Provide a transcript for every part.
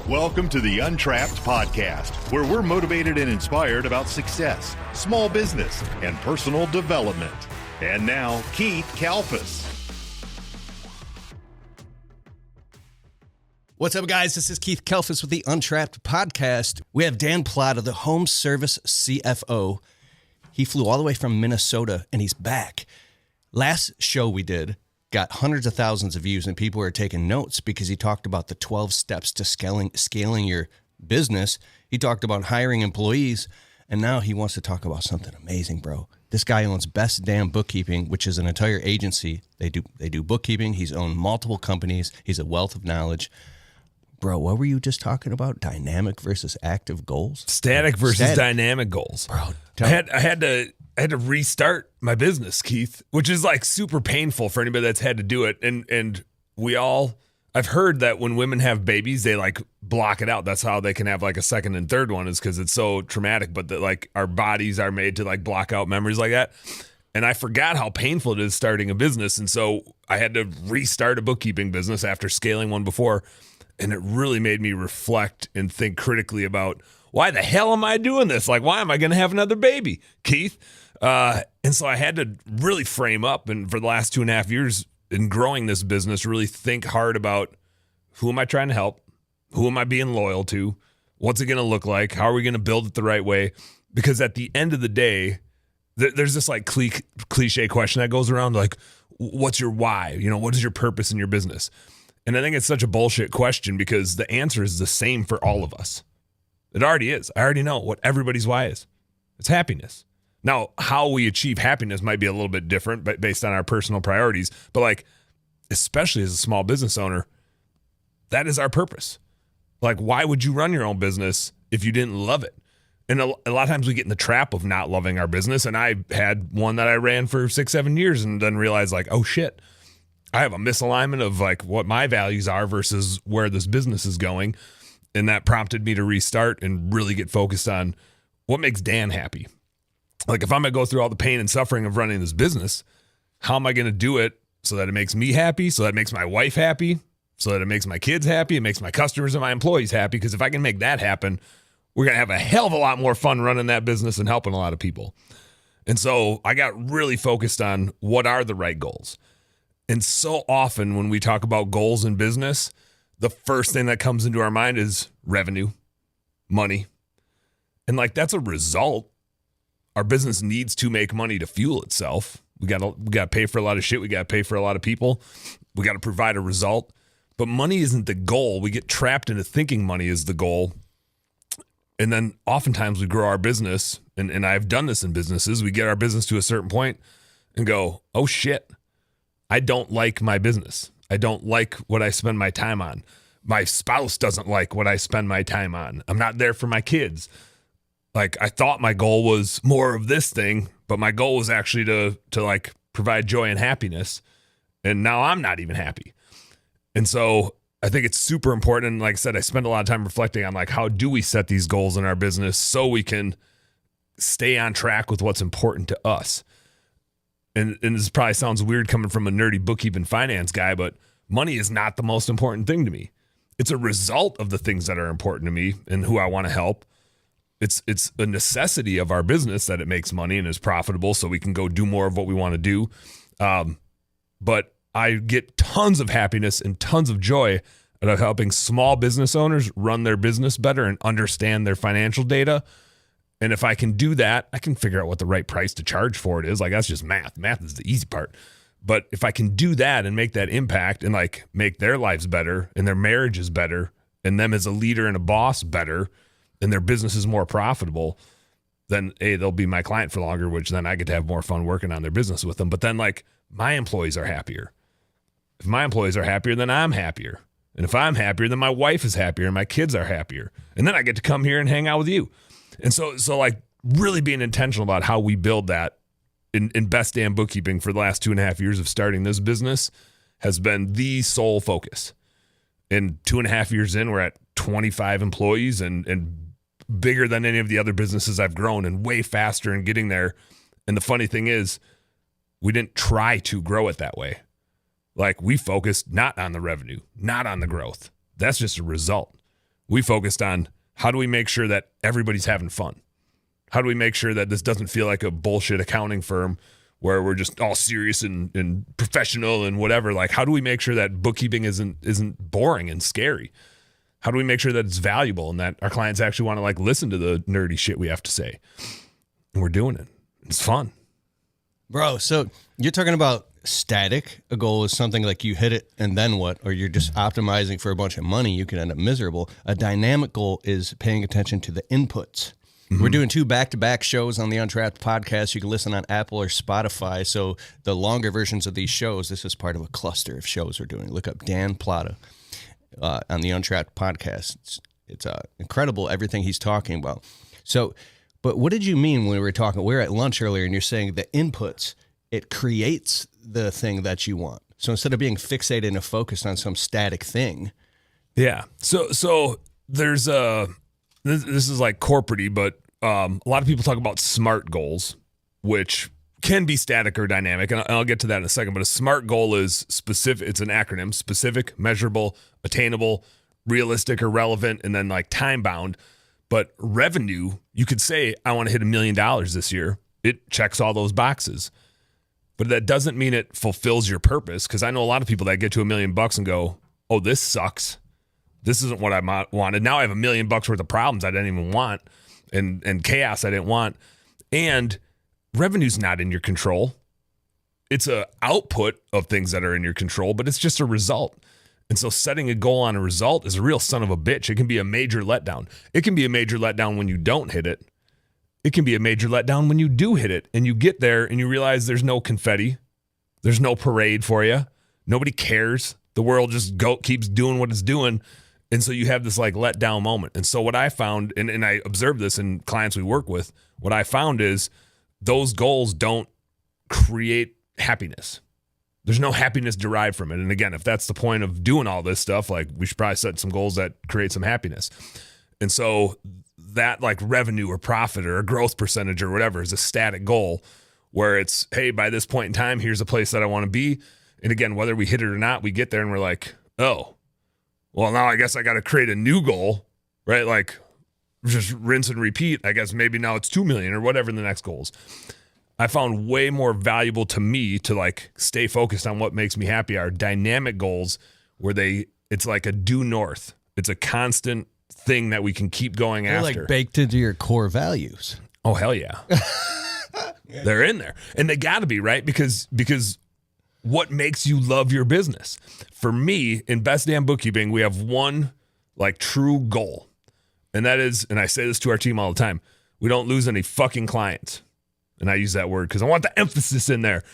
Welcome to the Untrapped Podcast, where we're motivated and inspired about success, small business, and personal development. And now, Keith Kalfas. What's up, guys? This is Keith Kalfas with the Untrapped Podcast. We have Dan Platta, the home service CFO. He flew all the way from Minnesota, and he's back. Last show we did got hundreds of thousands of views, and people were taking notes because he talked about the 12 steps to scaling your business. He talked about hiring employees, and now he wants to talk about something amazing, bro. This guy owns Best Damn Bookkeeping, which is an entire agency. They do bookkeeping. He's owned multiple companies. He's a wealth of knowledge. Bro, what were you just talking about? Dynamic versus active goals? Static versus dynamic goals. Bro, I had to restart my business, Keith, which is like super painful for anybody that's had to do it. And I've heard that when women have babies, they like block it out. That's how they can have like a second and third one, is because it's so traumatic. But that like our bodies are made to like block out memories like that. And I forgot how painful it is starting a business. And so I had to restart a bookkeeping business after scaling one before. And it really made me reflect and think critically about, why the hell am I doing this? Like, why am I going to have another baby, Keith? And so I had to really frame up, and for the last 2.5 years in growing this business, really think hard about, who am I trying to help? Who am I being loyal to? What's it going to look like? How are we going to build it the right way? Because at the end of the day, there's this like cliche question that goes around, like, what's your why? You know, what is your purpose in your business? And I think it's such a bullshit question, because the answer is the same for all of us. It already is. I already know what everybody's why is. It's happiness. Now, how we achieve happiness might be a little bit different, but based on our personal priorities. But like, especially as a small business owner, that is our purpose. Like, why would you run your own business if you didn't love it? And a lot of times we get in the trap of not loving our business. And I had one that I ran for 6-7 years and then realized, like, oh shit, I have a misalignment of like what my values are versus where this business is going. And that prompted me to restart and really get focused on what makes Dan happy. Like, if I'm going to go through all the pain and suffering of running this business, how am I going to do it so that it makes me happy, so that it makes my wife happy, so that it makes my kids happy, it makes my customers and my employees happy? Because if I can make that happen, we're going to have a hell of a lot more fun running that business and helping a lot of people. And so I got really focused on what are the right goals. And so often when we talk about goals in business, the first thing that comes into our mind is revenue, money. And like, that's a result. Our business needs to make money to fuel itself. We got to pay for a lot of shit. We got to pay for a lot of people. We got to provide a result. But money isn't the goal. We get trapped into thinking money is the goal. And then oftentimes we grow our business, and I've done this in businesses. We get our business to a certain point and go, oh shit, I don't like my business. I don't like what I spend my time on. My spouse doesn't like what I spend my time on. I'm not there for my kids. Like, I thought my goal was more of this thing, but my goal was actually to like provide joy and happiness. And now I'm not even happy. And so I think it's super important. And like I said, I spend a lot of time reflecting on like, how do we set these goals in our business so we can stay on track with what's important to us? And this probably sounds weird coming from a nerdy bookkeeping finance guy, but money is not the most important thing to me. It's a result of the things that are important to me and who I want to help. It's a necessity of our business that it makes money and is profitable so we can go do more of what we want to do. But I get tons of happiness and tons of joy out of helping small business owners run their business better and understand their financial data. And if I can do that, I can figure out what the right price to charge for it is. Like, that's just math. Math is the easy part. But if I can do that and make that impact and like make their lives better and their marriages better and them as a leader and a boss better and their business is more profitable, then they'll be my client for longer, which then I get to have more fun working on their business with them. But then like, my employees are happier. If my employees are happier, then I'm happier. And if I'm happier, then my wife is happier and my kids are happier. And then I get to come here and hang out with you. And so like really being intentional about how we build that in Best Damn Bookkeeping for the last 2.5 years of starting this business has been the sole focus. And 2.5 years in, we're at 25 employees and bigger than any of the other businesses I've grown and way faster in getting there. And the funny thing is, we didn't try to grow it that way. Like, we focused not on the revenue, not on the growth. That's just a result. We focused on how do we make sure that everybody's having fun? How do we make sure that this doesn't feel like a bullshit accounting firm where we're just all serious and professional and whatever? Like, how do we make sure that bookkeeping isn't boring and scary? How do we make sure that it's valuable and that our clients actually want to like listen to the nerdy shit we have to say? And we're doing it. It's fun. Bro, so you're talking about static. A goal is something like you hit it and then what? Or you're just optimizing for a bunch of money. You can end up miserable. A dynamic goal is paying attention to the inputs. Mm-hmm. We're doing 2 back-to-back shows on the Untrapped Podcast. You can listen on Apple or Spotify. So the longer versions of these shows, this is part of a cluster of shows we're doing. Look up Dan Platta on the Untrapped Podcast. It's incredible, everything he's talking about. So, but what did you mean when we were talking? We were at lunch earlier, and you're saying the inputs, it creates the thing that you want. So instead of being fixated and focused on some static thing. Yeah. So there's this is like corporate-y, but a lot of people talk about SMART goals, which can be static or dynamic, and I'll get to that in a second. But a SMART goal is specific. It's an acronym: specific, measurable, attainable, realistic or relevant, and then like time-bound. But revenue, you could say, I want to hit $1 million this year. It checks all those boxes. But that doesn't mean it fulfills your purpose, because I know a lot of people that get to $1 million and go, oh, this sucks. This isn't what I wanted. Now I have $1 million worth of problems I didn't even want and chaos I didn't want. And revenue's not in your control. It's an output of things that are in your control, but it's just a result. And so setting a goal on a result is a real son of a bitch. It can be a major letdown. It can be a major letdown when you don't hit it. It can be a major letdown when you do hit it and you get there and you realize there's no confetti. There's no parade for you. Nobody cares. The world just keeps doing what it's doing. And so you have this like letdown moment. And so what I found, and I observed this in clients we work with, what I found is those goals don't create happiness. There's no happiness derived from it. And again, if that's the point of doing all this stuff, like we should probably set some goals that create some happiness. And so that like revenue or profit or a growth percentage or whatever is a static goal where it's, hey, by this point in time, here's a place that I want to be. And again, whether we hit it or not, we get there and we're like, oh, well, now I guess I got to create a new goal, right? Like just rinse and repeat. I guess maybe now it's 2 million or whatever the next goal is. I found way more valuable to me to like stay focused on what makes me happy are dynamic goals where it's like a due north. It's a constant thing that we can keep going They're after. Like baked into your core values. Oh, hell yeah. They're in there. And they got to be, right? Because what makes you love your business? For me, in Best Damn Bookkeeping, we have one like true goal. And that is, and I say this to our team all the time, we don't lose any fucking clients. And I use that word because I want the emphasis in there.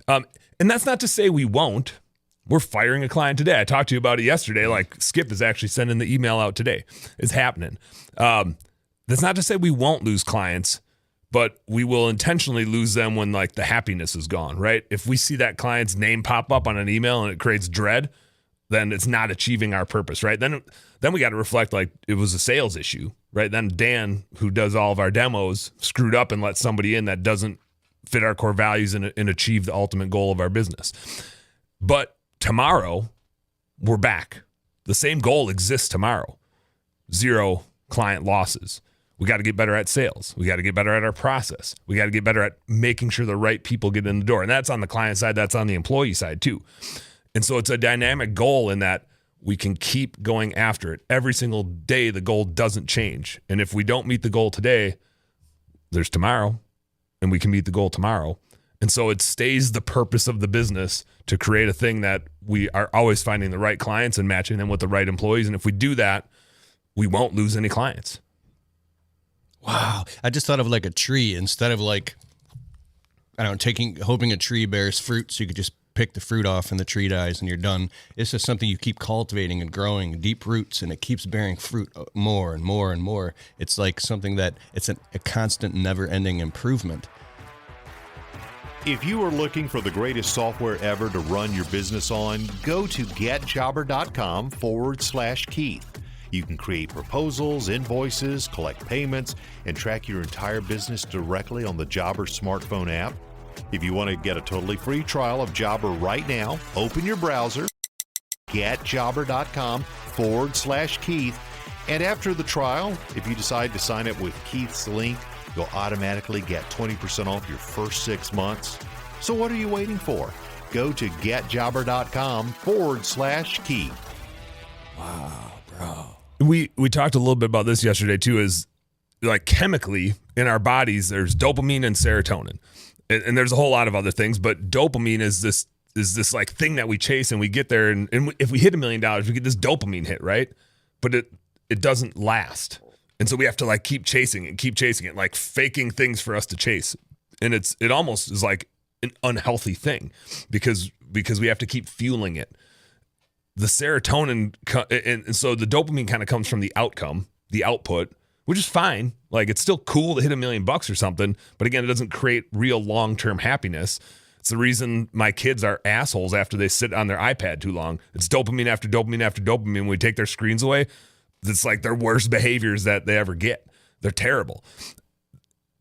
And that's not to say we won't. We're firing a client today. I talked to you about it yesterday. Like Skip is actually sending the email out today. It's happening. That's not to say we won't lose clients, but we will intentionally lose them when like the happiness is gone, right? If we see that client's name pop up on an email and it creates dread, then it's not achieving our purpose, right? Then we got to reflect like it was a sales issue, right? Then Dan, who does all of our demos, screwed up and let somebody in that doesn't fit our core values and achieve the ultimate goal of our business. But tomorrow, we're back. The same goal exists tomorrow. 0 client losses. We got to get better at sales. We got to get better at our process. We got to get better at making sure the right people get in the door. And that's on the client side. That's on the employee side too. And so it's a dynamic goal in that we can keep going after it. Every single day, the goal doesn't change. And if we don't meet the goal today, there's tomorrow, and we can meet the goal tomorrow. And so it stays the purpose of the business to create a thing that we are always finding the right clients and matching them with the right employees. And if we do that, we won't lose any clients. Wow. I just thought of like a tree instead of like, I don't know, hoping a tree bears fruit so you could just pick the fruit off and the tree dies and you're done. It's just something you keep cultivating and growing, deep roots, and it keeps bearing fruit more and more and more. It's like something that it's a constant, never-ending improvement. If you are looking for the greatest software ever to run your business on, go to getjobber.com/Keith. You can create proposals, invoices, collect payments, and track your entire business directly on the Jobber smartphone app. If you want to get a totally free trial of Jobber right now, open your browser, getjobber.com/Keith, And after the trial, if you decide to sign up with Keith's link, you'll automatically get 20% off your first 6 months. So what are you waiting for? Go to getjobber.com/Keith. Wow, bro. We talked a little bit about this yesterday too, is like chemically in our bodies, there's dopamine and serotonin. And there's a whole lot of other things, but dopamine is this like thing that we chase and we get there. And if we hit $1 million, we get this dopamine hit, right? But it doesn't last. And so we have to like keep chasing it, like faking things for us to chase. And it almost is like an unhealthy thing because we have to keep fueling it. The serotonin, and so the dopamine kind of comes from the outcome, the output, which is fine. Like it's still cool to hit $1 million or something, but again, it doesn't create real long-term happiness. It's the reason my kids are assholes after they sit on their iPad too long. It's dopamine after dopamine after dopamine. When we take their screens away, it's like their worst behaviors that they ever get. They're terrible.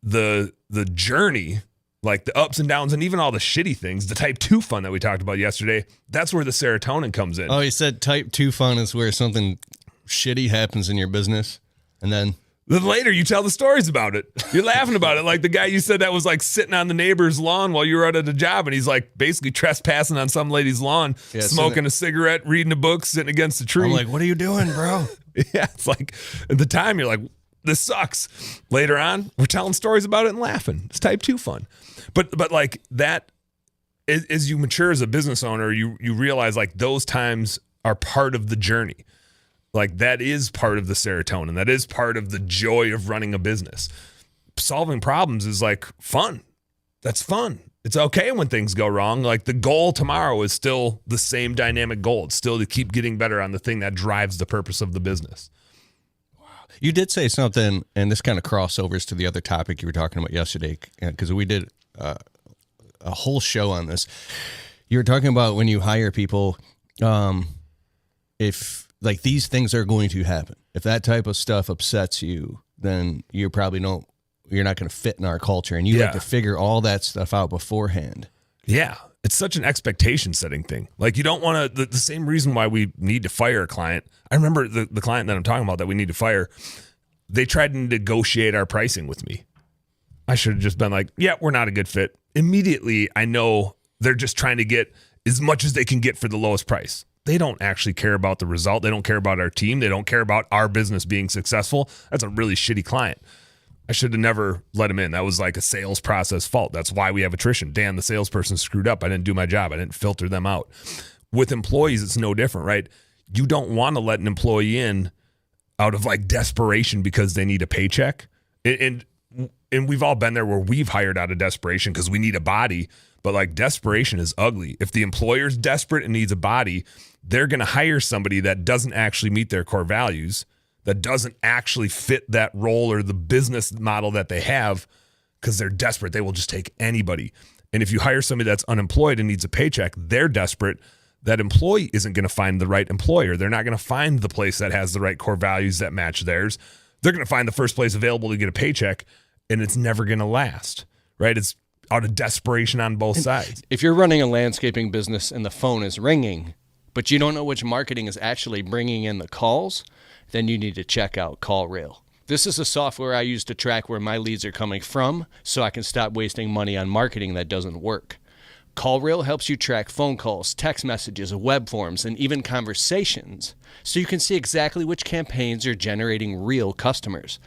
The journey, like the ups and downs and even all the shitty things, the type 2 fun that we talked about yesterday, that's where the serotonin comes in. Oh, you said type 2 fun is where something shitty happens in your business, and then later you tell the stories about it. You're laughing about it. Like the guy you said that was like sitting on the neighbor's lawn while you were out at a job, and he's like basically trespassing on some lady's lawn, smoking a cigarette, reading a book, sitting against a tree. I'm like, what are you doing, bro? Yeah, it's like at the time you're like, this sucks. Later on, we're telling stories about it and laughing. It's type 2 fun. But like that, as you mature as a business owner, you realize like those times are part of the journey. Like that is part of the serotonin. That is part of the joy of running a business. Solving problems is like fun. That's fun. It's okay when things go wrong. Like the goal tomorrow is still the same dynamic goal. It's still to keep getting better on the thing that drives the purpose of the business. You did say something, and this kind of crossovers to the other topic you were talking about yesterday, because we did a whole show on this. You were talking about when you hire people, if like these things are going to happen. If that type of stuff upsets you, then you're not going to fit in our culture, and you have to figure all that stuff out beforehand. Yeah. It's such an expectation setting thing. Like you don't want to, the same reason why we need to fire a client. I remember the client that I'm talking about that we need to fire, they tried to negotiate our pricing with me. I should have just been like, yeah, we're not a good fit. Immediately, I know they're just trying to get as much as they can get for the lowest price. They don't actually care about the result. They don't care about our team. They don't care about our business being successful. That's a really shitty client. I should have never let him in. That was like a sales process fault. That's why we have attrition. Dan, the salesperson, screwed up. I didn't do my job. I didn't filter them out. With employees, it's no different, right? You don't want to let an employee in out of like desperation because they need a paycheck. And we've all been there where we've hired out of desperation because we need a body. But like desperation is ugly. If the employer's desperate and needs a body, they're going to hire somebody that doesn't actually meet their core values, that doesn't actually fit that role or the business model that they have because they're desperate. They will just take anybody. And if you hire somebody that's unemployed and needs a paycheck, they're desperate. That employee isn't going to find the right employer. They're not going to find the place that has the right core values that match theirs. They're going to find the first place available to get a paycheck, and it's never going to last, right? It's out of desperation on both sides. If you're running a landscaping business and the phone is ringing, but you don't know which marketing is actually bringing in the calls, then you need to check out CallRail. This is the software I use to track where my leads are coming from so I can stop wasting money on marketing that doesn't work. CallRail helps you track phone calls, text messages, web forms, and even conversations so you can see exactly which campaigns are generating real customers.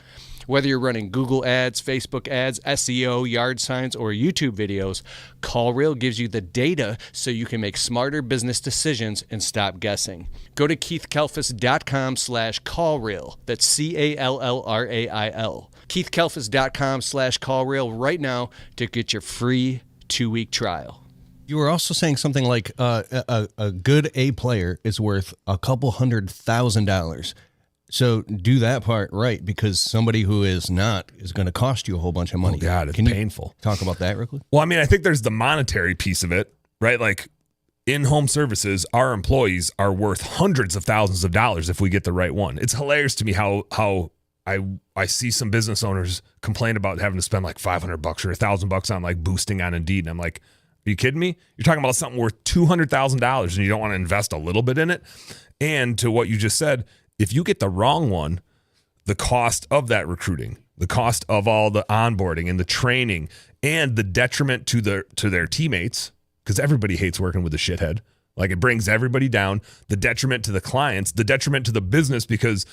Whether you're running Google ads, Facebook ads, SEO, yard signs, or YouTube videos, CallRail gives you the data so you can make smarter business decisions and stop guessing. Go to keithkalfas.com/callrail. That's CALLRAIL. keithkalfas.com/callrail right now to get your free 2-week trial. You were also saying something like a good A player is worth a couple $100,000. So do that part right, because somebody who is not is going to cost you a whole bunch of money. Oh God, it's painful. Talk about that real quick? Well, I mean, I think there's the monetary piece of it, right? Like in home services, our employees are worth hundreds of thousands of dollars if we get the right one. It's hilarious to me how I see some business owners complain about having to spend like $500 or $1,000 on like boosting on Indeed. And I'm like, are you kidding me? You're talking about something worth $200,000 and you don't want to invest a little bit in it. And to what you just said, if you get the wrong one, the cost of that recruiting, the cost of all the onboarding and the training, and the detriment to their teammates, because everybody hates working with a shithead. Like, it brings everybody down, the detriment to the clients, the detriment to the business, because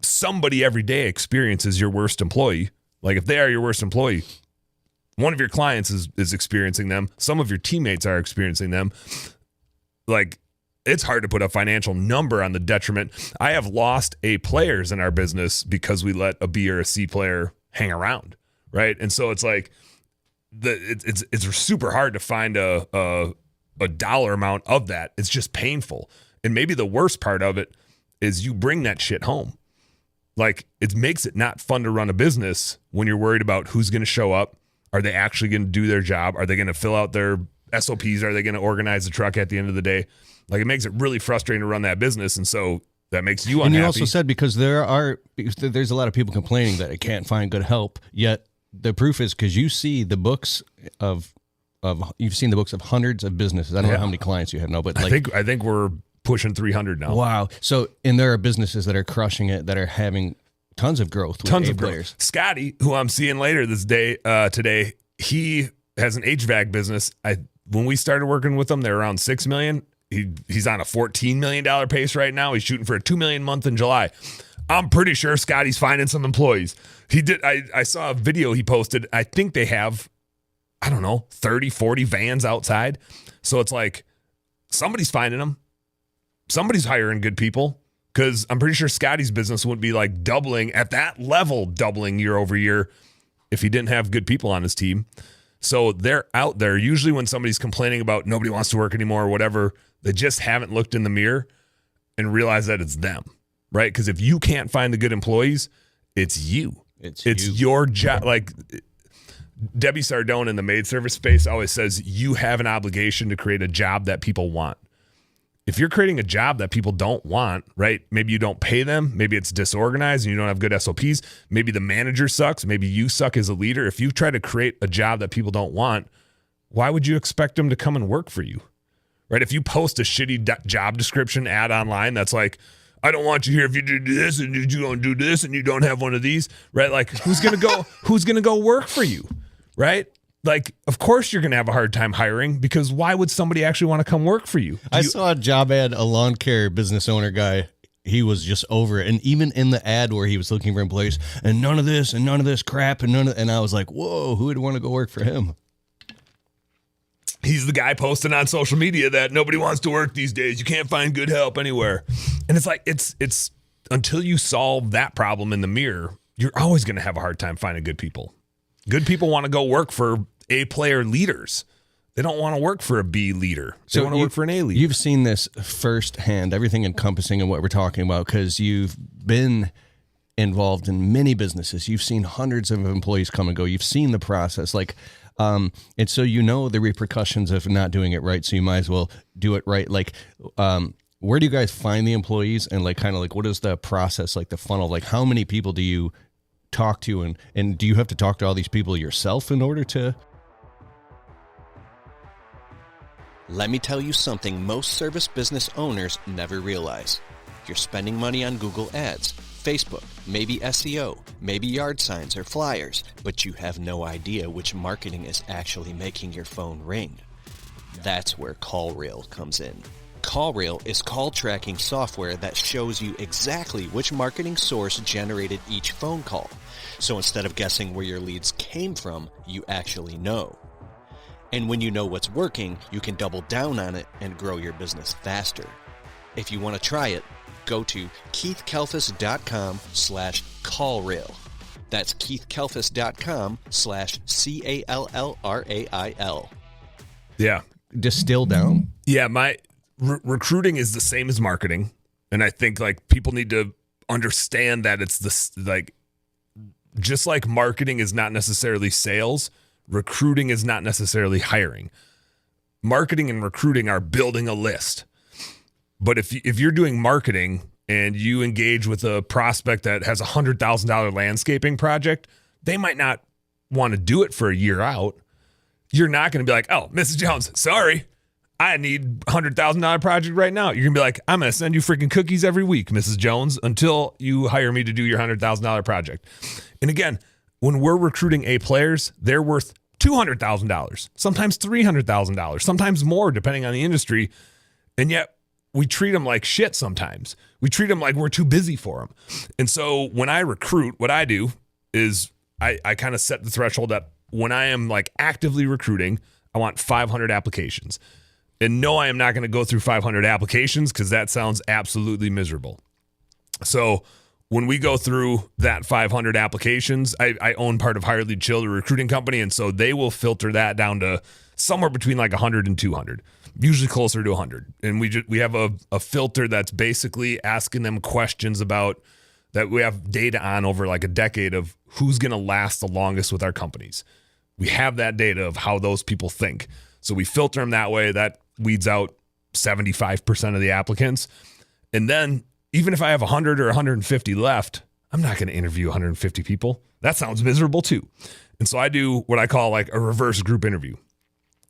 somebody every day experiences your worst employee. Like, if they are your worst employee, one of your clients is experiencing them. Some of your teammates are experiencing them. Like, it's hard to put a financial number on the detriment. I have lost A players in our business because we let a B or a C player hang around, right? And so it's like, it's super hard to find a dollar amount of that. It's just painful. And maybe the worst part of it is you bring that shit home. Like, it makes it not fun to run a business when you're worried about who's going to show up. Are they actually going to do their job? Are they going to fill out their SOPs? Are they going to organize the truck at the end of the day? Like, it makes it really frustrating to run that business. And so that makes you unhappy. And you also said, because there's a lot of people complaining that it can't find good help, yet the proof is because you see the books you've seen the books of hundreds of businesses. I don't know how many clients you have now, but like, I think we're pushing 300 now. Wow. So, and there are businesses that are crushing it, that are having tons of growth with tons A of players. Growth. Scotty, who I'm seeing later today, he has an HVAC business. When we started working with him, they're around $6 million. He's on a $14 million pace right now. He's shooting for a $2 million month in July. I'm pretty sure Scotty's finding some employees. He did. I saw a video he posted. I think they have, I don't know, 30, 40 vans outside. So it's like, somebody's finding them. Somebody's hiring good people, because I'm pretty sure Scotty's business wouldn't be like doubling at that level, doubling year over year, if he didn't have good people on his team. So they're out there. Usually when somebody's complaining about nobody wants to work anymore or whatever, they just haven't looked in the mirror and realized that it's them, right? Because if you can't find the good employees, it's you. It's your job. Like, Debbie Sardone in the maid service space always says, you have an obligation to create a job that people want. If you're creating a job that people don't want, right? Maybe you don't pay them. Maybe it's disorganized and you don't have good SOPs. Maybe the manager sucks. Maybe you suck as a leader. If you try to create a job that people don't want, why would you expect them to come and work for you? Right? If you post a shitty job description ad online that's like, I don't want you here if you do this and you don't do this and you don't have one of these, right? Like, who's going to go work for you? Right? Like, of course you're going to have a hard time hiring, because why would somebody actually want to come work for you? I saw a job ad, a lawn care business owner guy. He was just over it. And even in the ad where he was looking for employees, and none of this crap, and I was like, whoa, who would want to go work for him? He's the guy posting on social media that nobody wants to work these days. You can't find good help anywhere. And it's like, it's until you solve that problem in the mirror, you're always going to have a hard time finding good people. Good people want to go work for A player leaders. They don't want to work for a B leader. They want to work for an A leader. You've seen this firsthand, everything encompassing in what we're talking about, because you've been involved in many businesses. You've seen hundreds of employees come and go. You've seen the process. And so you know the repercussions of not doing it right, so you might as well do it right. Where do you guys find the employees, and what is the process, like the funnel? Like, how many people do you talk to, and do you have to talk to all these people yourself in order to? Let me tell you something most service business owners never realize. You're spending money on Google Ads, Facebook, maybe SEO, maybe yard signs or flyers, but you have no idea which marketing is actually making your phone ring. That's where CallRail comes in. CallRail is call tracking software that shows you exactly which marketing source generated each phone call. So instead of guessing where your leads came from, you actually know. And when you know what's working, you can double down on it and grow your business faster. If you want to try it, go to keithkalfas.com/callrail. That's keithkalfas.com/CALLRAIL. Yeah. Distill down. Yeah. My recruiting is the same as marketing. And I think people need to understand that it's this, just like marketing is not necessarily sales, recruiting is not necessarily hiring. Marketing and recruiting are building a list. But if you're doing marketing and you engage with a prospect that has a $100,000 landscaping project, they might not want to do it for a year out. You're not going to be like, oh, Mrs. Jones, sorry, I need $100,000 project right now. You're going to be like, I'm going to send you freaking cookies every week, Mrs. Jones, until you hire me to do your $100,000 project. And again, when we're recruiting A players, they're worth $200,000, sometimes $300,000, sometimes more, depending on the industry. And yet we treat them like shit sometimes. We treat them like we're too busy for them. And so when I recruit, what I do is I kind of set the threshold that when I am like actively recruiting, I want 500 applications. And no, I am not going to go through 500 applications because that sounds absolutely miserable. So when we go through that 500 applications, I own part of Hire Lead Chill, the recruiting company, and so they will filter that down to somewhere between like 100 and 200, usually closer to 100. And we have a filter that's basically asking them questions about that we have data on over like a decade of who's going to last the longest with our companies. We have that data of how those people think. So we filter them that way. That weeds out 75% of the applicants. And then even if I have 100 or 150 left, I'm not going to interview 150 people. That sounds miserable too. And so I do what I call like a reverse group interview.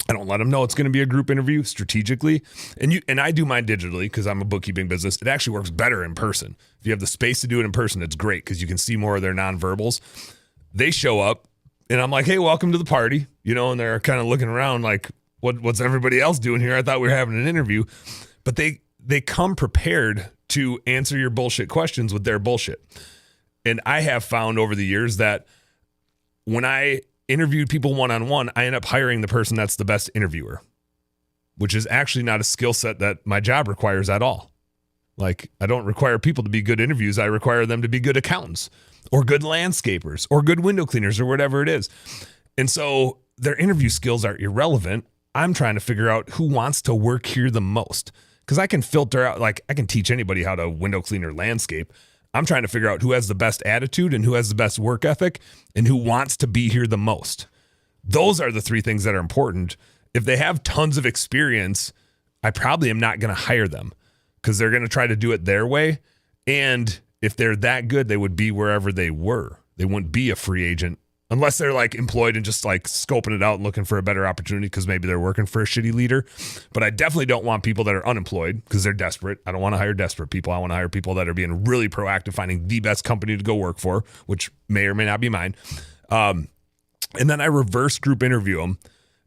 I don't let them know it's going to be a group interview strategically. And I do mine digitally because I'm a bookkeeping business. It actually works better in person. If you have the space to do it in person, it's great because you can see more of their nonverbals. They show up and I'm like, hey, welcome to the party. And they're kind of looking around like, what's everybody else doing here? I thought we were having an interview. But they come prepared to answer your bullshit questions with their bullshit. And I have found over the years that when I interviewed people one-on-one, I end up hiring the person that's the best interviewer, which is actually not a skill set that my job requires at all. Like, I don't require people to be good interviews. I require them to be good accountants or good landscapers or good window cleaners or whatever it is. And so their interview skills are irrelevant. I'm trying to figure out who wants to work here the most because I can filter out, like I can teach anybody how to window clean or landscape. I'm trying to figure out who has the best attitude and who has the best work ethic and who wants to be here the most. Those are the three things that are important. If they have tons of experience, I probably am not going to hire them because they're going to try to do it their way. And if they're that good, they would be wherever they were. They wouldn't be a free agent unless they're like employed and just like scoping it out and looking for a better opportunity because maybe they're working for a shitty leader. But I definitely don't want people that are unemployed because they're desperate. I don't want to hire desperate people. I want to hire people that are being really proactive, finding the best company to go work for, which may or may not be mine. And then I reverse group interview them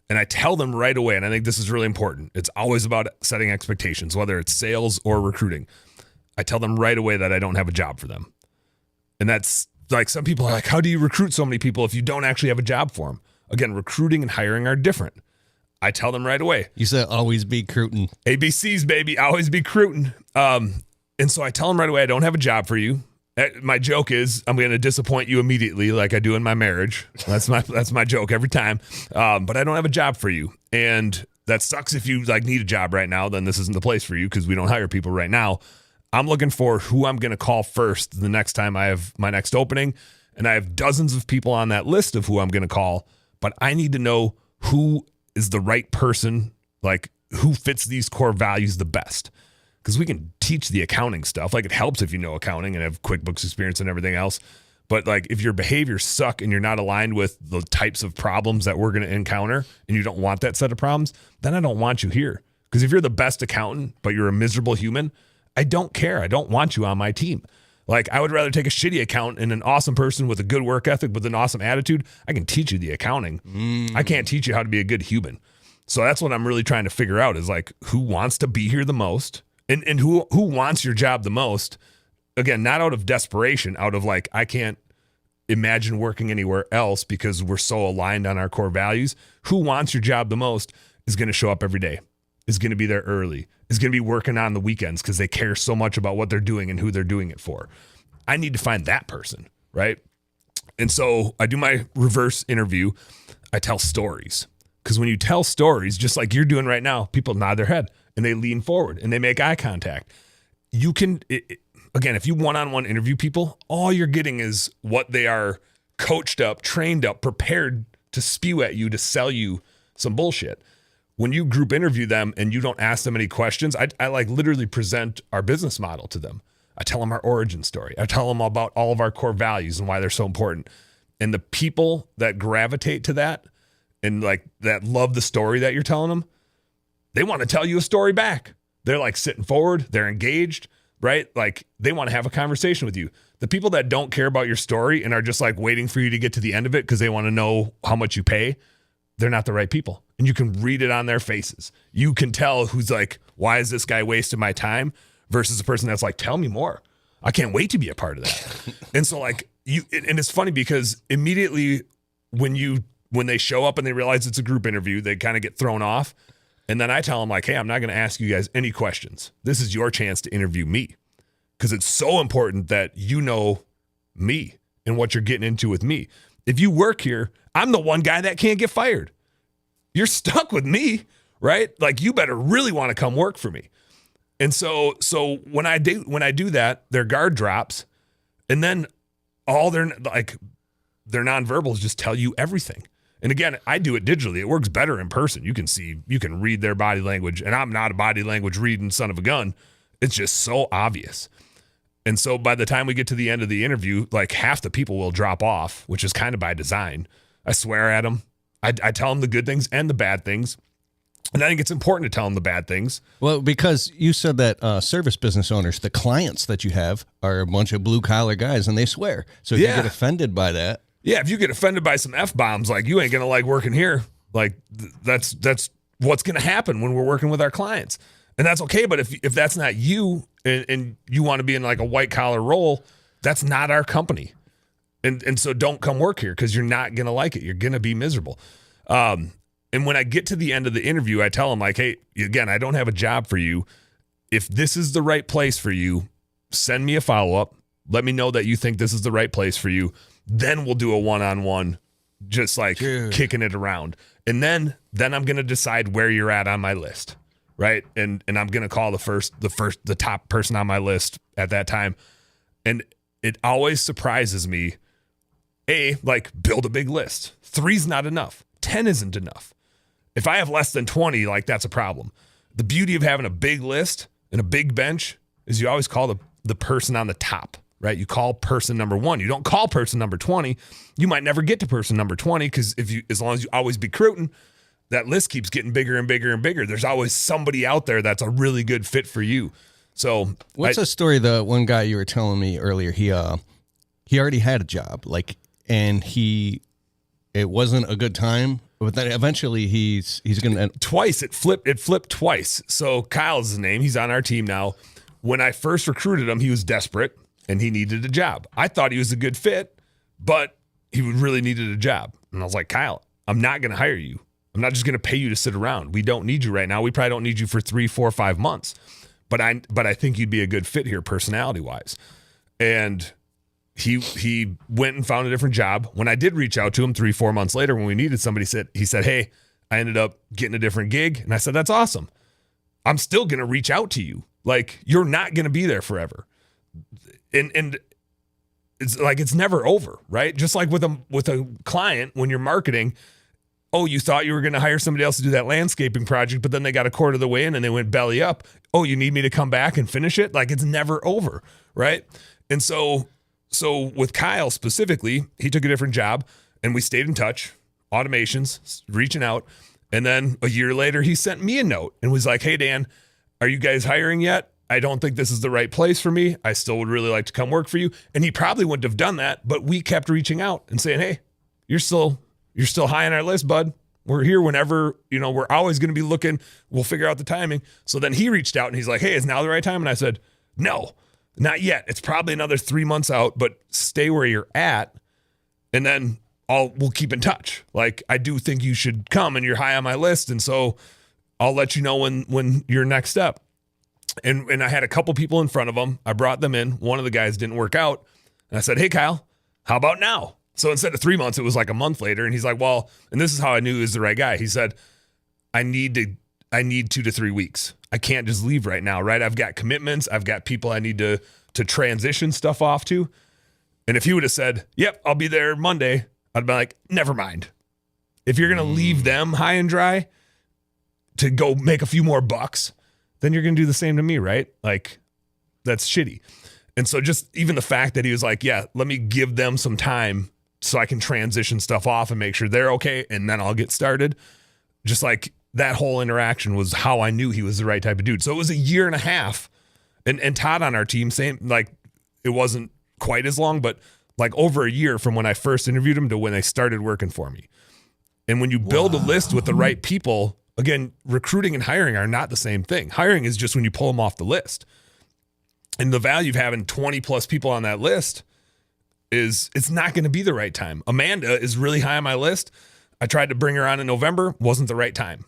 and I tell them right away, and I think this is really important. It's always about setting expectations, whether it's sales or recruiting. I tell them right away that I don't have a job for them. And that's like, some people are like, how do you recruit so many people if you don't actually have a job for them? Again, recruiting and hiring are different. I tell them right away. You said always be recruiting. ABCs, baby, always be recruiting. And so I tell them right away, I don't have a job for you. My joke is I'm going to disappoint you immediately like I do in my marriage. That's my joke every time. But I don't have a job for you. And that sucks if you like need a job right now, then this isn't the place for you because we don't hire people right now. I'm looking for who I'm going to call first the next time I have my next opening. And I have dozens of people on that list of who I'm going to call, but I need to know who is the right person, like who fits these core values the best. Because we can teach the accounting stuff. Like it helps if you know accounting and have QuickBooks experience and everything else. But like if your behaviors suck and you're not aligned with the types of problems that we're going to encounter and you don't want that set of problems, then I don't want you here. Because if you're the best accountant, but you're a miserable human, I don't care. I don't want you on my team. Like I would rather take a shitty accountant and an awesome person with a good work ethic, with an awesome attitude. I can teach you the accounting. I can't teach you how to be a good human. So that's what I'm really trying to figure out is like who wants to be here the most and who wants your job the most. Again, not out of desperation, out of like, I can't imagine working anywhere else because we're so aligned on our core values. Who wants your job the most is going to show up every day, is going to be there early, is going to be working on the weekends because they care so much about what they're doing and who they're doing it for. I need to find that person, right? And so I do my reverse interview. I tell stories because when you tell stories, just like you're doing right now, people nod their head and they lean forward and they make eye contact. You can, again, if you one-on-one interview people, all you're getting is what they are coached up, trained up, prepared to spew at you, to sell you some bullshit. When you group interview them and you don't ask them any questions, I like literally present our business model to them. I tell them our origin story. I tell them about all of our core values and why they're so important. And the people that gravitate to that and like that love the story that you're telling them, they want to tell you a story back. They're like sitting forward, they're engaged, right? Like they want to have a conversation with you. The people that don't care about your story and are just like waiting for you to get to the end of it because they want to know how much you pay, they're not the right people. And you can read it on their faces. You can tell who's like, why is this guy wasting my time? Versus a person that's like, tell me more. I can't wait to be a part of that. And so like and it's funny because immediately when they show up and they realize it's a group interview, they kind of get thrown off. And then I tell them like, hey, I'm not going to ask you guys any questions. This is your chance to interview me because it's so important that you know me and what you're getting into with me. If you work here, I'm the one guy that can't get fired. You're stuck with me, right? Like you better really want to come work for me. And so when I do that, their guard drops, and then all their nonverbals just tell you everything. And again, I do it digitally. It works better in person. You can read their body language, and I'm not a body language reading son of a gun. It's just so obvious. And so by the time we get to the end of the interview, like half the people will drop off, which is kind of by design. I swear at them. I tell them the good things and the bad things. And I think it's important to tell them the bad things. Well, because you said that service business owners, the clients that you have are a bunch of blue collar guys and they swear. So if you get offended by that. Yeah, if you get offended by some F-bombs, like you ain't going to like working here. Like that's what's going to happen when we're working with our clients. And that's okay. But if that's not you and you want to be in like a white collar role, that's not our company. And so don't come work here because you're not going to like it. You're going to be miserable. And when I get to the end of the interview, I tell them like, hey, again, I don't have a job for you. If this is the right place for you, send me a follow-up. Let me know that you think this is the right place for you. Then we'll do a one-on-one, just like kicking it around. And then I'm going to decide where you're at on my list, right? And I'm going to call the top person on my list at that time. And it always surprises me. Like build a big list. 3's not enough. 10 isn't enough. If I have less than 20, like that's a problem. The beauty of having a big list and a big bench is you always call the person on the top, right? You call person number 1. You don't call person number 20. You might never get to person number 20 because as long as you always be recruiting, that list keeps getting bigger and bigger and bigger. There's always somebody out there that's a really good fit for you. So what's the story? The one guy you were telling me earlier, he already had a job, like, and it wasn't a good time. But then eventually he's going to twice. It flipped twice. So Kyle's his name. He's on our team now. When I first recruited him, he was desperate and he needed a job. I thought he was a good fit, but he really needed a job. And I was like, Kyle, I'm not going to hire you. I'm not just going to pay you to sit around. We don't need you right now. We probably don't need you for 3, 4, 5 months. But I think you'd be a good fit here personality wise. And he went and found a different job. When I did reach out to him 3, 4 months later when we needed somebody, he said, hey, I ended up getting a different gig. And I said, that's awesome. I'm still going to reach out to you. Like, you're not going to be there forever. And it's like, it's never over, right? Just like with a client, when you're marketing, you thought you were going to hire somebody else to do that landscaping project, but then they got a quarter of the way in and they went belly up. Oh, you need me to come back and finish it? Like, it's never over, right? And so with Kyle specifically, he took a different job and we stayed in touch, automations, reaching out. And then a year later, he sent me a note and was like, hey, Dan, are you guys hiring yet? I don't think this is the right place for me. I still would really like to come work for you. And he probably wouldn't have done that, but we kept reaching out and saying, hey, you're still high on our list, bud. We're here whenever, we're always going to be looking. We'll figure out the timing. So then he reached out and he's like, hey, is now the right time? And I said, no. Not yet. It's probably another 3 months out, but stay where you're at, and then we'll keep in touch. Like, I do think you should come, and you're high on my list, and so I'll let you know when you're next step. And I had a couple people in front of him. I brought them in. One of the guys didn't work out, and I said, hey, Kyle, how about now? So instead of 3 months, it was like a month later, and he's like, well, and this is how I knew he was the right guy. He said, I need 2 to 3 weeks. I can't just leave right now, right? I've got commitments. I've got people I need to transition stuff off to. And if he would have said, yep, I'll be there Monday, I'd be like, never mind. If you're going to leave them high and dry to go make a few more bucks, then you're going to do the same to me, right? Like, that's shitty. And so just even the fact that he was like, yeah, let me give them some time so I can transition stuff off and make sure they're okay, and then I'll get started. Just like, that whole interaction was how I knew he was the right type of dude. So it was a year and a half. And Todd on our team, same, like it wasn't quite as long, but like over a year from when I first interviewed him to when they started working for me. And when you build a list with the right people, again, recruiting and hiring are not the same thing. Hiring is just when you pull them off the list. And the value of having 20 plus people on that list is it's not going to be the right time. Amanda is really high on my list. I tried to bring her on in November, wasn't the right time.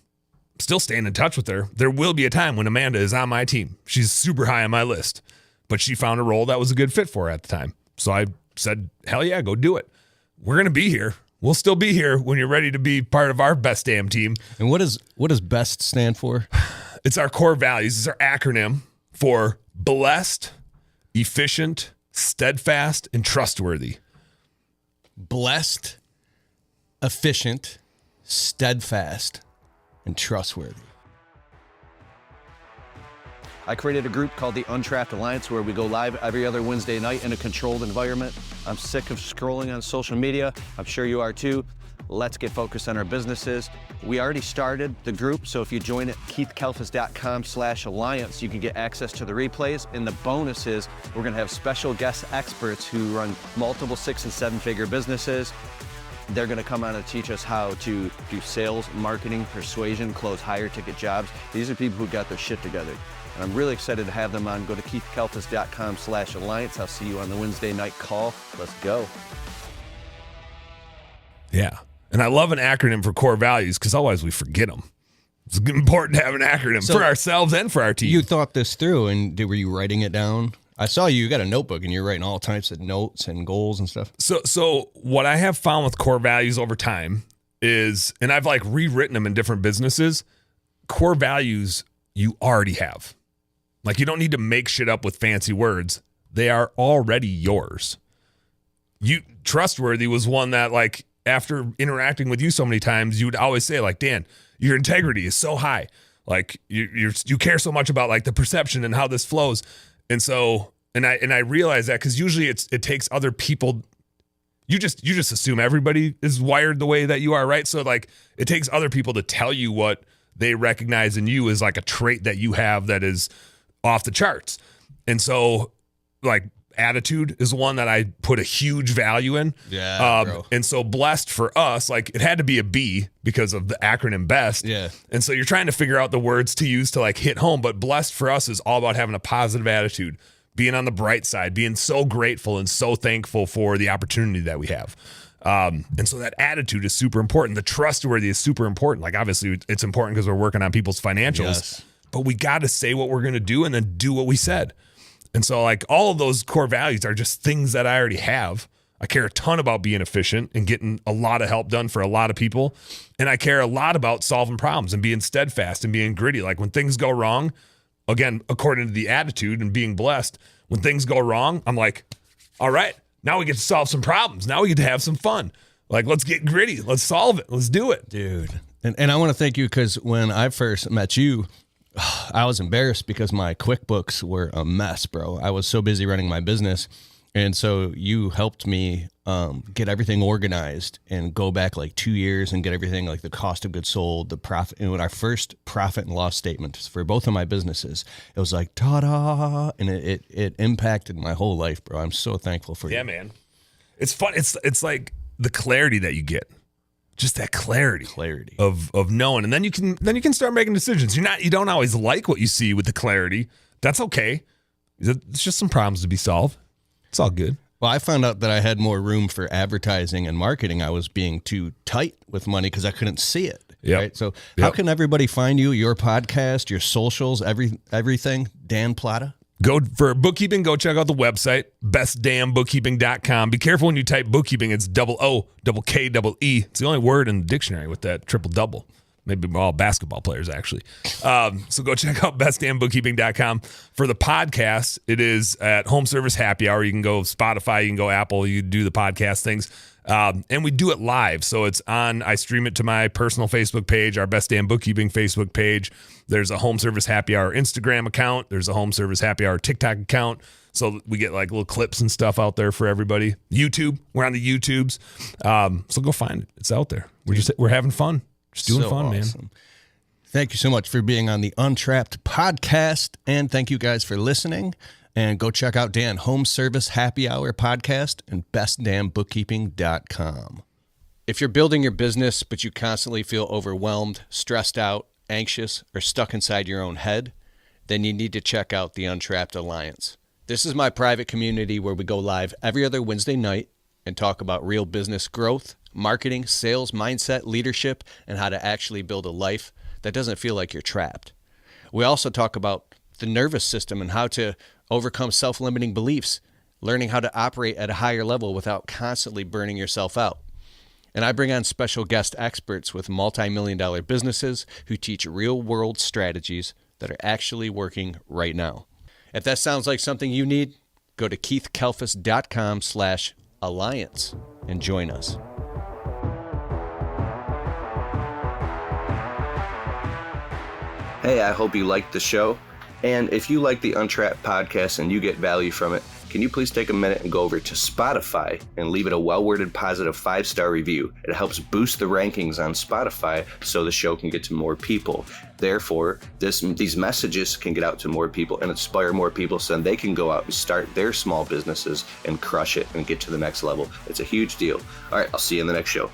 Still staying in touch with her. There will be a time when Amanda is on my team. She's super high on my list, but she found a role that was a good fit for her at the time. So I said, hell yeah, go do it. We're going to be here. We'll still be here when you're ready to be part of our best damn team. And what does BEST stand for? It's our core values. It's our acronym for blessed, efficient, steadfast, and trustworthy. Blessed, efficient, steadfast, and trustworthy. I created a group called the Untrapped Alliance where we go live every other Wednesday night in a controlled environment. I'm sick of scrolling on social media. I'm sure you are too. Let's get focused on our businesses. We already started the group, so if you join at keithkalfas.com/alliance, you can get access to the replays. And the bonus is we're gonna have special guest experts who run multiple 6- and 7-figure businesses. They're gonna come on and teach us how to do sales, marketing, persuasion, close higher ticket jobs. These are people who got their shit together. And I'm really excited to have them on. Go to keithkalfas.com/alliance. I'll see you on the Wednesday night call. Let's go. Yeah. And I love an acronym for core values because otherwise we forget them. It's important to have an acronym for ourselves and for our team. You thought this through, and were you writing it down? I saw you got a notebook, and you're writing all types of notes and goals and stuff. So what I have found with core values over time is, and I've like rewritten them in different businesses, core values you already have. Like you don't need to make shit up with fancy words. They are already yours. Trustworthy was one that like after interacting with you so many times, you would always say like, Dan, your integrity is so high. Like you care so much about like the perception and how this flows. And so, and I realize that because usually it takes other people. You just assume everybody is wired the way that you are, right? So like it takes other people to tell you what they recognize in you as like a trait that you have that is off the charts. And so like attitude is one that I put a huge value in. Yeah, bro. And so blessed for us, like it had to be a B because of the acronym BEST. Yeah. And so you're trying to figure out the words to use to like hit home, but blessed for us is all about having a positive attitude, being on the bright side, being so grateful and so thankful for the opportunity that we have. And so that attitude is super important. The trustworthy is super important. Like obviously it's important because we're working on people's financials, Yes. but we got to say what we're going to do and then do what we said. And so like all of those core values are just things that I already have. I care a ton about being efficient and getting a lot of help done for a lot of people. And I care a lot about solving problems and being steadfast and being gritty. Like when things go wrong, again, according to the attitude and being blessed, when things go wrong, I'm like, all right, now we get to solve some problems. Now we get to have some fun. Like, let's get gritty. Let's solve it. Let's do it. Dude. And I want to thank you because when I first met you, I was embarrassed because my QuickBooks were a mess, bro. I was so busy running my business. And so you helped me get everything organized and go back like 2 years and get everything like the cost of goods sold, the profit. And with our first profit and loss statements for both of my businesses, it was like, ta-da. And it impacted my whole life, bro. I'm so thankful for you. Yeah, man. It's fun. It's like the clarity that you get. Just that clarity of knowing, and then you can start making decisions. You don't always like what you see with the clarity. That's okay. It's just some problems to be solved. It's all good. Well, I found out that I had more room for advertising and marketing. I was being too tight with money because I couldn't see it. Yep. Right. So how can everybody find you? Your podcast, your socials, everything. Dan Platta. Go for bookkeeping. Go check out the website, bestdamnbookkeeping.com. Be careful when you type bookkeeping. It's OOKEE. It's the only word in the dictionary with that triple double. Maybe all basketball players, actually. So go check out bestdamnbookkeeping.com. For the podcast, it is at Home Service Happy Hour. You can go Spotify, you can go Apple, you do the podcast things. And we do it live. So it's I stream it to my personal Facebook page, our Best Damn Bookkeeping Facebook page. There's a Home Service Happy Hour Instagram account. There's a Home Service Happy Hour TikTok account. So we get like little clips and stuff out there for everybody. YouTube, we're on the YouTubes. So go find it. It's out there. We're having fun. Just doing fun, awesome, man. Thank you so much for being on the Untrapped Podcast, and thank you guys for listening. And go check out Dan Home Service Happy Hour Podcast and bestdamnbookkeeping.com. If you're building your business, but you constantly feel overwhelmed, stressed out, anxious, or stuck inside your own head, then you need to check out the Untrapped Alliance. This is my private community where we go live every other Wednesday night and talk about real business growth, marketing, sales, mindset, leadership, and how to actually build a life that doesn't feel like you're trapped. We also talk about the nervous system and how to overcome self-limiting beliefs, learning how to operate at a higher level without constantly burning yourself out. And I bring on special guest experts with multi-million-dollar businesses who teach real-world strategies that are actually working right now. If that sounds like something you need, go to keithkalfas.com/alliance and join us. Hey, I hope you liked the show. And if you like the Untrapped podcast and you get value from it, can you please take a minute and go over to Spotify and leave it a well-worded positive 5-star review? It helps boost the rankings on Spotify so the show can get to more people. Therefore, these messages can get out to more people and inspire more people so then they can go out and start their small businesses and crush it and get to the next level. It's a huge deal. All right, I'll see you in the next show.